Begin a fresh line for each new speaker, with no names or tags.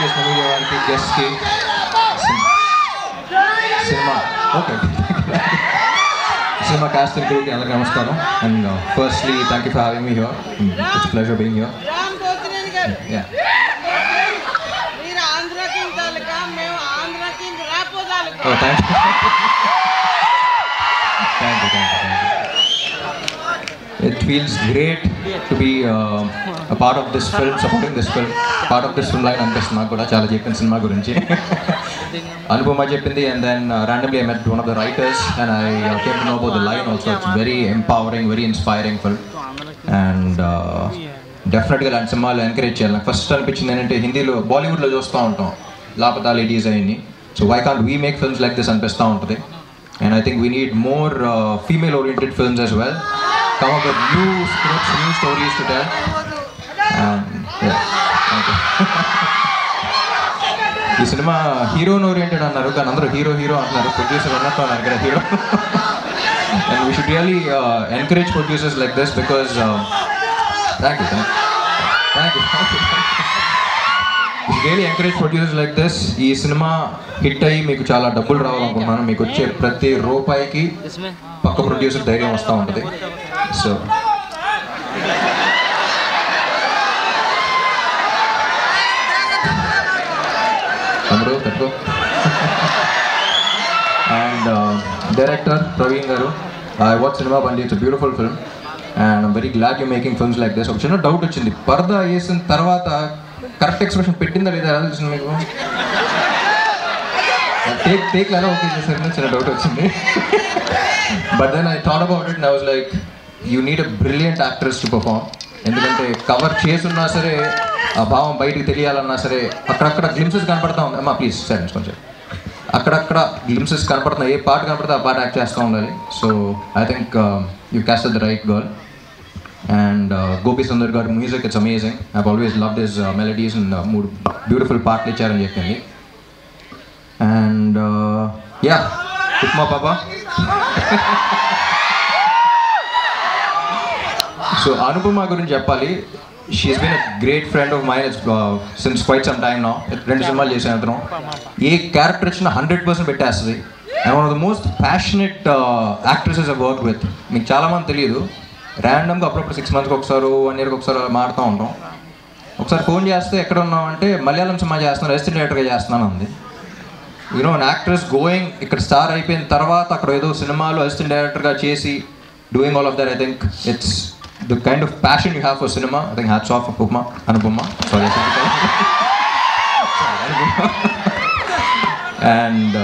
చేసిన మీడియా వారికి, గెస్ట్కి, cinema cinema cost and క్రూకి అందరికీ నమస్కారం. And firstly thank you for having me here. It's pleasure being here. It feels great to be a part of this film, supporting this film, part of this film line అనిపిస్తుంది నాకు కూడా. చాలా చెప్పిన cinema గురించి అనుపమ చెప్పింది, and then randomly I met one of the writers and I came to know about the line also. It's very empowering, very inspiring film, and డెఫినెట్గా ఇలాంటి సినిమాలు ఎంకరేజ్ చేయాలి. నాకు ఫస్ట్ అనిపించింది ఏంటంటే, హిందీలో బాలీవుడ్లో చూస్తూ ఉంటాం లాపతా లేడీస్ అయ్యి, so why can't we make films like this అనిపిస్తూ ఉంటుంది. And I think we need more female-oriented films as well. Come up with new scripts, new stories to tell. Yeah, thank you. ఈ cinema హీరోన్ oriented అన్నారు, కానీ అందరూ hero అంటున్నారు. Producer అన్నట్టు అన్నారు కదా hero. And we should really encourage producers like this because thank you. Really encourage producers like this. ఈ cinema hit అయ్యి మీకు చాలా డబ్బులు రావాలనుకుంటున్నాను. మీకు వచ్చే ప్రతి రూపాయికి పక్క ప్రొడ్యూసర్ ధైర్యం వస్తూ ఉంటుంది. సో తమ్ముడు తక్కువ. అండ్ డైరెక్టర్ ప్రవీణ్ గారు, ఐ వాచ్ సినిమా బండి. It's beautiful film and I'm very glad you making films like this. ఒక చిన్న డౌట్ వచ్చింది, పరదా వేసిన తర్వాత కరెక్ట్ ఎక్స్ప్రెషన్ పెట్టిందా లేదా ఎలా తెలిసింది మీకు? టేక్లో ఎలా ఓకే చేశారని చిన్న డౌట్ వచ్చింది. But then I thought about it and I was like, you need a brilliant actress to perform. ఎందుకంటే కవర్ చేసున్నా సరే, ఆ భావం బయటికి తెలియాలన్నా సరే, అక్కడక్కడ గ్లిమ్సెస్ కనపడతా ఉంది. అమ్మా ప్లీజ్ సరే కొంచెం, అక్కడక్కడ గ్లిమ్సెస్ కనపడుతున్నాయి. ఏ పాట కనపడితే ఆ పాట యాక్ట్ చేస్తూ ఉండాలి. So I think you casted the right girl. And Gopi Sundar garu music, it's amazing. I've always loved his melodies and beautiful part icharu ani cheppindi. And yeah, Upma Papa. So Anupama gurinchi cheppali, she's been a great friend of mine since quite some time now. Rendu cinemalu chesanu antram. Ee character ichina 100% pettestadi. And one of the most passionate actresses I've worked with. Meeku chaala mandi teliyadu. ర్యాండమ్గా అప్పుడప్పుడు 6 monthsకి ఒకసారి 1 yearకి ఒకసారి మారుతూ ఉంటాం. ఒకసారి phone చేస్తే ఎక్కడ ఉన్నాం అంటే, మలయాళం సినిమా చేస్తున్నాను, అసిస్టెంట్ డైరెక్టర్గా చేస్తున్నాను అంది. యూనో అన్ యాక్ట్రెస్ గోయింగ్ ఇక్కడ స్టార్ అయిపోయిన తర్వాత అక్కడ ఏదో సినిమాలో అసిస్టెంట్ డైరెక్టర్గా చేసి doing all of that. I think it's the kind of passion you have for cinema. I think hats off Anupama. Sorry. And